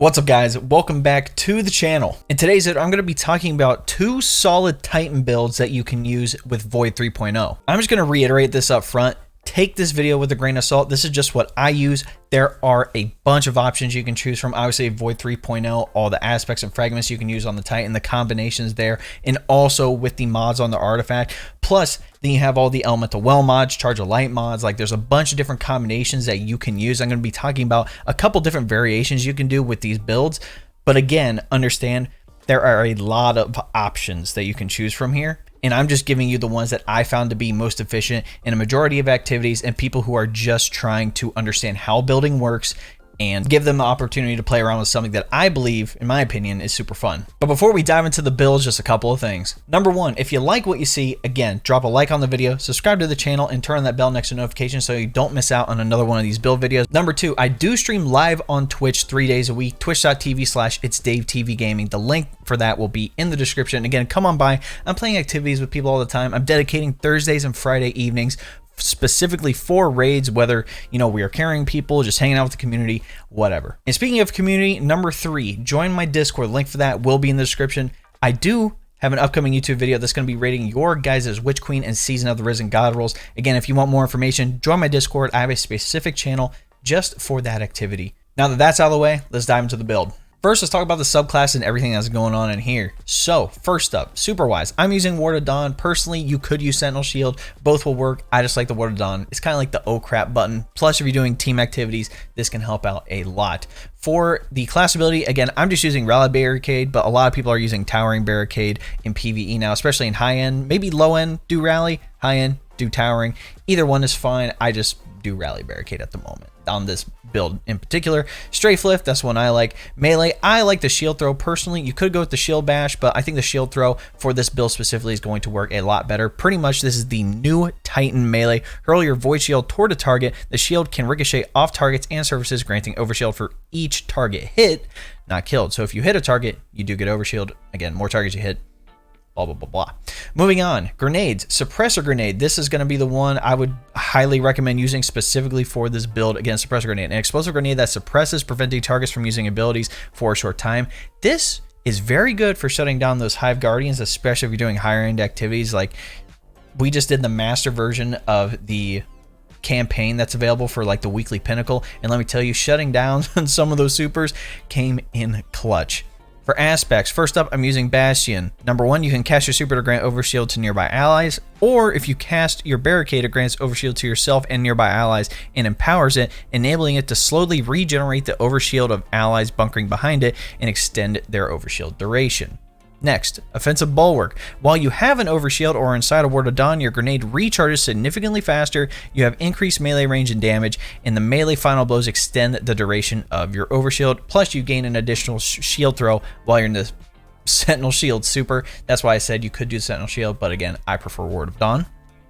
What's up guys, welcome back to the channel. In today's video, I'm going to be talking about two solid Titan builds that you can use with Void 3.0. I'm just going to reiterate this up front. Take this video with a grain of salt. This is just what I use. There are a bunch of options you can choose from. Obviously, Void 3.0, all the aspects and fragments you can use on the Titan, the combinations there, and also with the mods on the artifact. Plus, then you have all the Elemental Well mods, Charge of Light mods. Like, there's a bunch of different combinations that you can use. I'm going to be talking about a couple different variations you can do with these builds. But again, understand there are a lot of options that you can choose from here. And I'm just giving you the ones that I found to be most efficient in a majority of activities and people who are just trying to understand how building works and give them the opportunity to play around with something that I believe, in my opinion, is super fun. But before we dive into the builds, just a couple of things. Number one, if you like what you see, again, drop a like on the video, subscribe to the channel, and turn on that bell next to notifications so you don't miss out on another one of these build videos. Number two, I do stream live on Twitch 3 days a week, twitch.tv/ItsDaveTVGaming. The link for that will be in the description. Again, come on by. I'm playing activities with people all the time. I'm dedicating Thursdays and Friday evenings specifically for raids, whether, you know, we are carrying people, just hanging out with the community, whatever. And speaking of community, number three, join my Discord. Link for that will be in the description. I do have an upcoming YouTube video that's going to be rating your guys' Witch Queen and Season of the Risen God rolls. Again, if you want more information, join my Discord. I have a specific channel just for that activity. Now that that's out of the way, let's dive into the build. First, let's talk about the subclass and everything that's going on in here. So, first up, super wise. I'm using Ward of Dawn. Personally, you could use Sentinel Shield. Both will work. I just like the Ward of Dawn. It's kind of like the oh crap button. Plus, if you're doing team activities, this can help out a lot. For the class ability, again, I'm just using Rally Barricade, but a lot of people are using Towering Barricade in PvE now, especially in high end. Maybe low end, do Rally. High end, do Towering. Either one is fine. I just do Rally Barricade at the moment on this build in particular. Strafe Lift, that's one I like. Melee, I like the shield throw personally. You could go with the shield bash, but I think the shield throw for this build specifically is going to work a lot better. Pretty much this is the new Titan melee. Hurl your void shield toward a target. The shield can ricochet off targets and surfaces, granting overshield for each target hit, not killed. So if you hit a target, you do get overshield. Again, more targets you hit, blah, blah, blah, blah. Moving on, grenades. Suppressor Grenade. This is going to be the one I would highly recommend using specifically for this build against Suppressor Grenade. An explosive grenade that suppresses, preventing targets from using abilities for a short time. This is very good for shutting down those Hive Guardians, especially if you're doing higher end activities. Like, we just did the master version of the campaign that's available for like the weekly pinnacle. And let me tell you, shutting down some of those supers came in clutch. For aspects, first up, I'm using Bastion. Number one, you can cast your super to grant overshield to nearby allies, or if you cast your barricade, it grants overshield to yourself and nearby allies and empowers it, enabling it to slowly regenerate the overshield of allies bunkering behind it and extend their overshield duration. Next, Offensive Bulwark. While you have an overshield or inside a Ward of Dawn, your grenade recharges significantly faster, you have increased melee range and damage, and the melee final blows extend the duration of your overshield, plus you gain an additional shield throw while you're in the Sentinel Shield super. That's why I said you could do Sentinel Shield, but again, I prefer Ward of Dawn.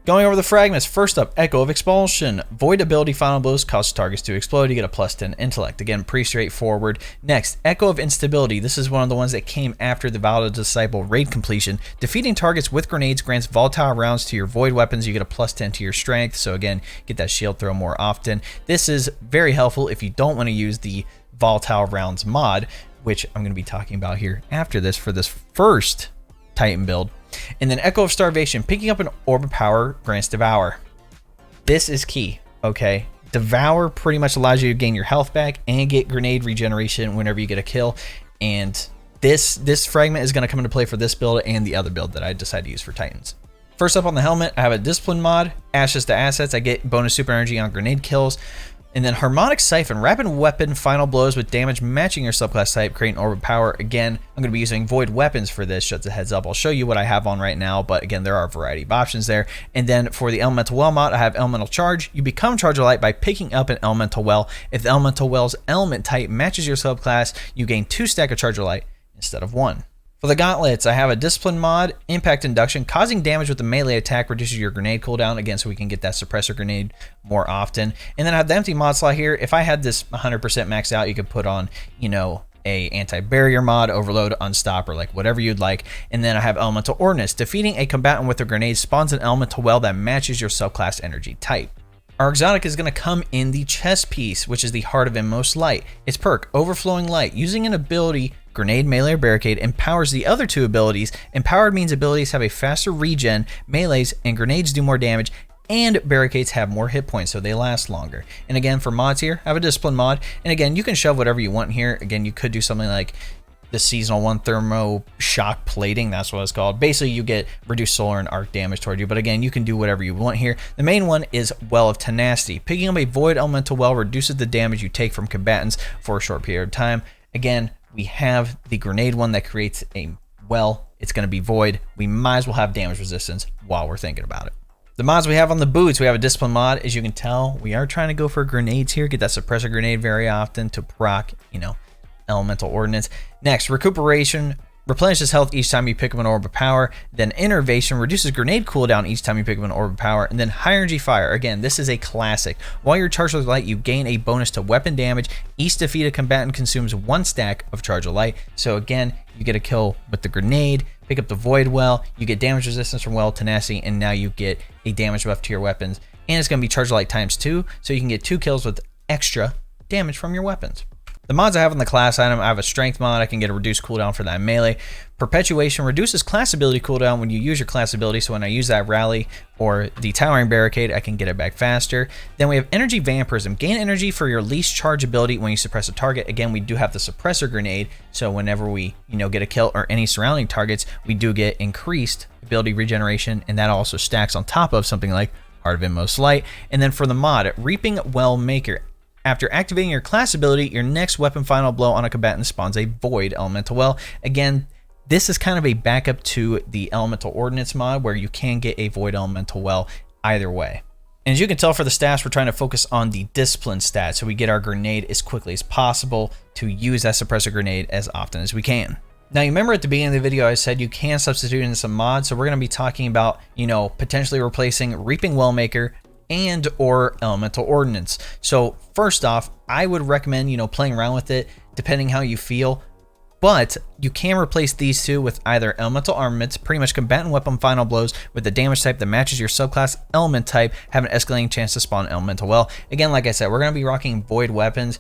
Going over the fragments, first up, Echo of Expulsion. Void ability final blows cause targets to explode. You get a +10 intellect. Again, pretty straightforward. Next, Echo of Instability. This is one of the ones that came after the Volatile Disciple raid completion. Defeating targets with grenades grants volatile rounds to your void weapons. You get a +10 to your strength. So again, get that shield throw more often. This is very helpful if you don't want to use the volatile rounds mod, which I'm going to be talking about here after this for this first Titan build. And then Echo of Starvation, picking up an Orb of Power grants Devour. This is key, okay? Devour pretty much allows you to gain your health back and get Grenade Regeneration whenever you get a kill. And this fragment is going to come into play for this build and the other build that I decided to use for Titans. First up on the helmet, I have a Discipline mod, Ashes to Assets. I get bonus super energy on grenade kills. And then Harmonic Siphon, rapid weapon final blows with damage matching your subclass type, create an Orb of Power. Again, I'm going to be using Void Weapons for this, just a heads up. I'll show you what I have on right now, but again, there are a variety of options there. And then for the Elemental Well mod, I have Elemental Charge. You become Charge of Light by picking up an Elemental Well. If the Elemental Well's element type matches your subclass, you gain 2 stack of Charge of Light instead of 1. For the gauntlets, I have a Discipline mod, Impact Induction. Causing damage with the melee attack reduces your grenade cooldown, again, so we can get that Suppressor Grenade more often. And then I have the empty mod slot here. If I had this 100% maxed out, you could put on, you know, a anti-barrier mod, overload, unstop, or like whatever you'd like. And then I have Elemental Ordnance. Defeating a combatant with a grenade spawns an Elemental Well that matches your subclass energy type. Our exotic is going to come in the chest piece, which is the Heart of Inmost Light. Its perk, Overflowing Light, using an ability, Grenade, Melee, or Barricade, empowers the other two abilities. Empowered means abilities have a faster regen, melees and grenades do more damage, and barricades have more hit points, so they last longer. And again, for mods here, I have a discipline mod, and again, you can shove whatever you want here. Again, you could do something like the seasonal one, thermo shock plating, that's what it's called. Basically, you get reduced solar and arc damage toward you, but again, you can do whatever you want here. The main one is Well of Tenacity. Picking up a Void Elemental Well reduces the damage you take from combatants for a short period of time. Again, we have the grenade one that creates a well. It's going to be Void. We might as well have damage resistance while we're thinking about it. The mods we have on the boots, we have a discipline mod. As you can tell, we are trying to go for grenades here. Get that suppressor grenade very often to proc, elemental ordnance. Next, recuperation replenishes health each time you pick up an orb of power. Then innervation reduces grenade cooldown each time you pick up an orb of power. And then high energy fire. Again, this is a classic. While you're charged with light, you gain a bonus to weapon damage. Each defeated combatant consumes 1 stack of charge of light. So again, you get a kill with the grenade, pick up the void well, you get damage resistance from well tenacity, and now you get a damage buff to your weapons. And it's going to be charge of light ×2, so you can get 2 kills with extra damage from your weapons. The mods I have on the class item, I have a strength mod. I can get a reduced cooldown for that melee. Perpetuation reduces class ability cooldown when you use your class ability. So when I use that rally or the towering barricade, I can get it back faster. Then we have energy vampirism. Gain energy for your least charge ability when you suppress a target. Again, we do have the suppressor grenade. So whenever we, get a kill or any surrounding targets, we do get increased ability regeneration. And that also stacks on top of something like Heart of Inmost Light. And then for the mod, Reaping Well Maker. After activating your class ability, your next weapon final blow on a combatant spawns a Void Elemental Well. Again, this is kind of a backup to the Elemental Ordnance mod where you can get a Void Elemental Well either way. And as you can tell for the stats, we're trying to focus on the discipline stat so we get our grenade as quickly as possible to use that suppressor grenade as often as we can. Now, you remember at the beginning of the video, I said you can substitute in some mods. So we're going to be talking about, potentially replacing Reaping Wellmaker and or Elemental Ordnance. So first off, I would recommend, playing around with it depending how you feel, but you can replace these two with either Elemental Armaments, pretty much combatant weapon final blows with the damage type that matches your subclass element type, have an escalating chance to spawn Elemental Well. Again, like I said, we're going to be rocking Void weapons.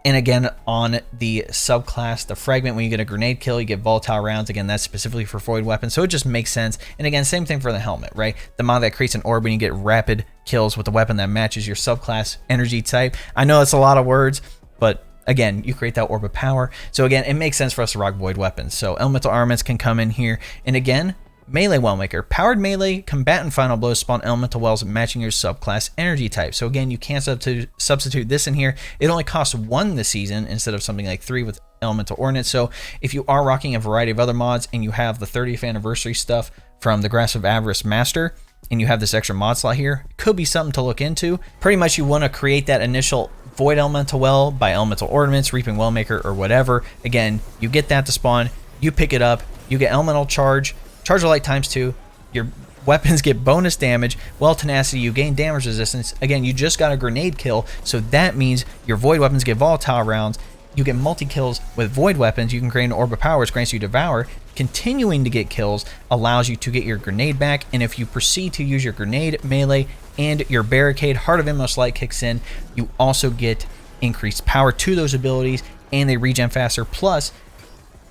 And again, on the subclass, the Fragment, when you get a grenade kill, you get Volatile rounds. Again, that's specifically for Void weapons, so it just makes sense. And again, same thing for the helmet, right? The mod that creates an orb when you get rapid kills with a weapon that matches your subclass energy type. I know it's a lot of words, but again, you create that orb of power. So again, it makes sense for us to rock Void weapons. So Elemental Armaments can come in here. And again, Melee Wellmaker. Powered melee combatant final blows spawn elemental wells matching your subclass energy type. So again, you can't substitute this in here. It only costs 1 this season instead of something like 3 with Elemental Ordnance. So if you are rocking a variety of other mods and you have the 30th anniversary stuff from the Grasp of Avarice Master and you have this extra mod slot here, it could be something to look into. Pretty much you want to create that initial Void Elemental Well by Elemental Ordnance, Reaping Wellmaker, or whatever. Again, you get that to spawn, you pick it up, you get Elemental Charge of Light ×2, your weapons get bonus damage, well tenacity, you gain damage resistance. Again, you just got a grenade kill, so that means your Void weapons get volatile rounds. You get multi-kills with Void weapons. You can create an Orb of Power, which grants you Devour. Continuing to get kills allows you to get your grenade back, and if you proceed to use your grenade, melee, and your barricade, Heart of Inmost Light kicks in, you also get increased power to those abilities, and they regen faster, plus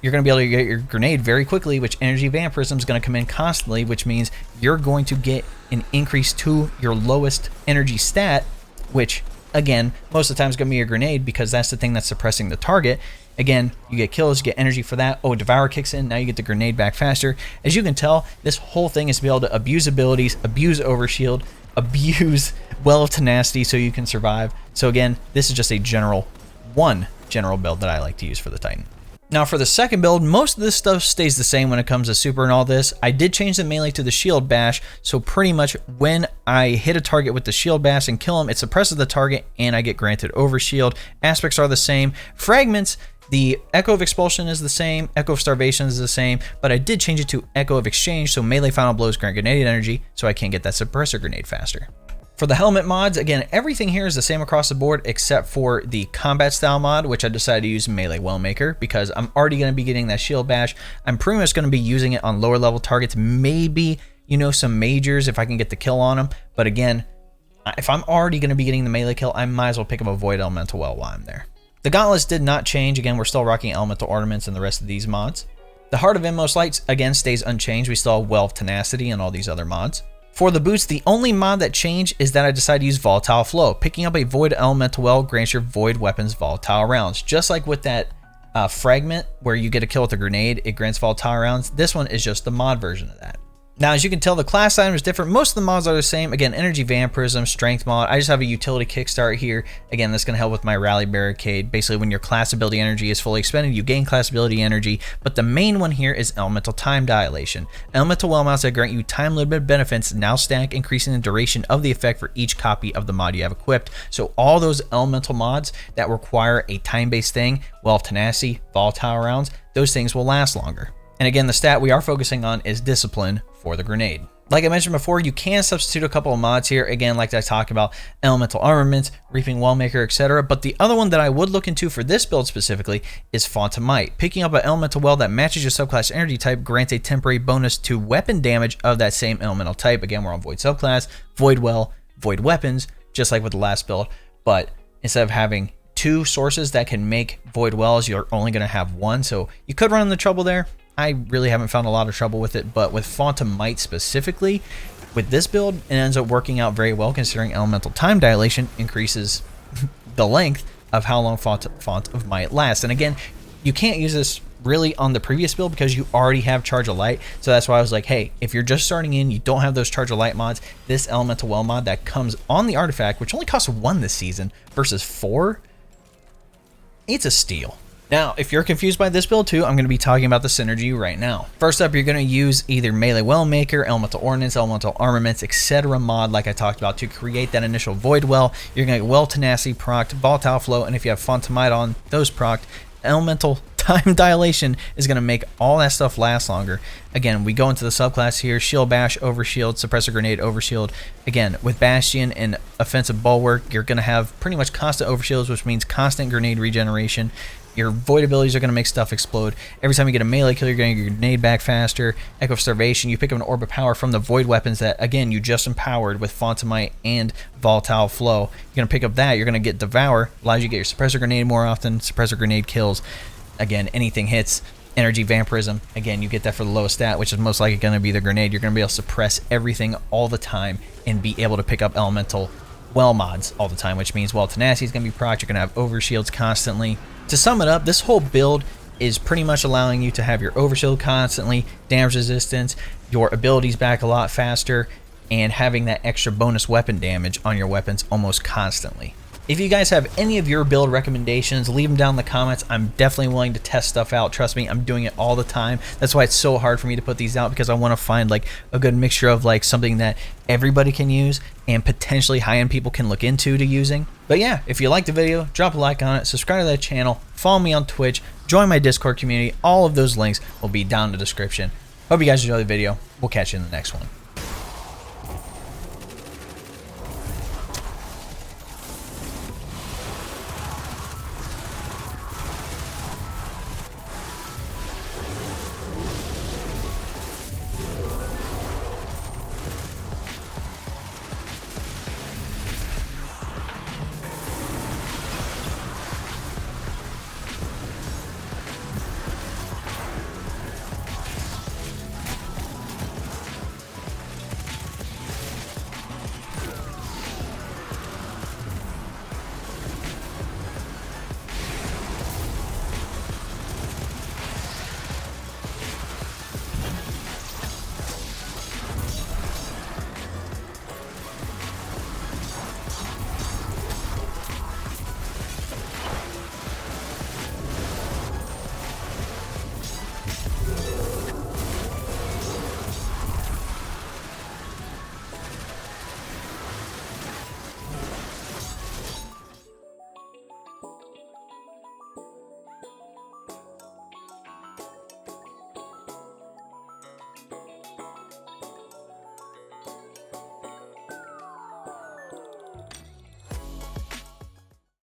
you're going to be able to get your grenade very quickly, which energy vampirism is going to come in constantly, which means you're going to get an increase to your lowest energy stat, which again, most of the time is going to be your grenade because that's the thing that's suppressing the target. Again, you get kills, you get energy for that. Oh, Devour kicks in, now you get the grenade back faster. As you can tell, this whole thing is to be able to abuse abilities, abuse Overshield, abuse Well of Tenacity so you can survive. So again, this is just a general build that I like to use for the Titan. Now for the second build, most of this stuff stays the same when it comes to super and all this. I did change the melee to the shield bash, so pretty much when I hit a target with the shield bash and kill him, it suppresses the target and I get granted overshield. Aspects are the same. Fragments, the Echo of Expulsion is the same, Echo of Starvation is the same, but I did change it to Echo of Exchange, so melee final blows grant grenade energy, so I can get that suppressor grenade faster. For the helmet mods, again, everything here is the same across the board except for the combat style mod, which I decided to use Melee Wellmaker because I'm already going to be getting that shield bash. I'm pretty much going to be using it on lower level targets, maybe, some majors if I can get the kill on them. But again, If I'm already going to be getting the melee kill, I might as well pick up a Void Elemental Well while I'm there. The gauntlets did not change. Again, we're still rocking elemental ornaments and the rest of these mods. The Heart of Inmost Lights, again, stays unchanged. We still have Well of Tenacity and all these other mods. For the boots, the only mod that changed is that I decided to use Volatile Flow. Picking up a Void Elemental Well grants your Void weapons volatile rounds. Just like with that fragment where you get a kill with a grenade, it grants volatile rounds. This one is just the mod version of that. Now, as you can tell, the class item is different. Most of the mods are the same. Again, Energy Vampirism, Strength mod. I just have a utility kickstart here. Again, that's going to help with my Rally Barricade. Basically, when your class ability energy is fully expended, you gain class ability energy. But the main one here is Elemental Time Dilation. Elemental Well mods that grant you time-limited benefits now stack, increasing the duration of the effect for each copy of the mod you have equipped. So all those elemental mods that require a time-based thing, Well of Tenacity, Volatile rounds, those things will last longer. And again, the stat we are focusing on is Discipline for the grenade. Like I mentioned before, you can substitute a couple of mods here. Again, like I talked about, Elemental Armaments, Reaping Wellmaker, etc. But the other one that I would look into for this build specifically is Font of Might. Picking up an Elemental Well that matches your subclass energy type grants a temporary bonus to weapon damage of that same elemental type. Again, we're on Void subclass, Void Well, Void Weapons, just like with the last build. But instead of having two sources that can make Void Wells, you're only going to have one. So you could run into trouble there. I really haven't found a lot of trouble with it, but with Font of Might specifically, with this build, it ends up working out very well considering Elemental Time Dilation increases the length of how long Font of Might lasts. And again, you can't use this really on the previous build because you already have Charge of Light. So that's why I was like, hey, if you're just starting in, you don't have those Charge of Light mods, this Elemental Well mod that comes on the artifact, which only costs 1 this season versus 4, it's a steal. Now, if you're confused by this build too, I'm going to be talking about the synergy right now. First up, you're going to use either Melee Wellmaker, Elemental Ordnance, Elemental Armaments, etc. mod like I talked about to create that initial Void Well. You're going to get Well Tenacity procced, Volatile Flow, and if you have Font of Might on those procced, Elemental Time Dilation is going to make all that stuff last longer. Again, we go into the subclass here, Shield Bash, Overshield, Suppressor Grenade, Overshield. Again, with Bastion and Offensive Bulwark, you're going to have pretty much constant Overshields, which means constant Grenade Regeneration. Your Void abilities are going to make stuff explode. Every time you get a melee kill, you're going to get your grenade back faster. Echo of Starvation, you pick up an Orb of Power from the Void weapons that, again, you just empowered with Font of Might and Volatile Flow. You're going to pick up that. You're going to get Devour. Allows you to get your Suppressor Grenade more often. Suppressor Grenade kills. Again, anything hits. Energy Vampirism. Again, you get that for the lowest stat, which is most likely going to be the Grenade. You're going to be able to suppress everything all the time and be able to pick up Elemental Well mods all the time, which means Well Tenacity is going to be procced. You're going to have Overshields constantly. To sum it up, this whole build is pretty much allowing you to have your Overshield constantly, damage resistance, your abilities back a lot faster, and having that extra bonus weapon damage on your weapons almost constantly. If you guys have any of your build recommendations, leave them down in the comments. I'm definitely willing to test stuff out. Trust me, I'm doing it all the time. That's why it's so hard for me to put these out, because I want to find like a good mixture of like something that everybody can use and potentially high-end people can look into using. But yeah, if you liked the video, drop a like on it, subscribe to that channel, follow me on Twitch, join my Discord community. All of those links will be down in the description. Hope you guys enjoyed the video. We'll catch you in the next one.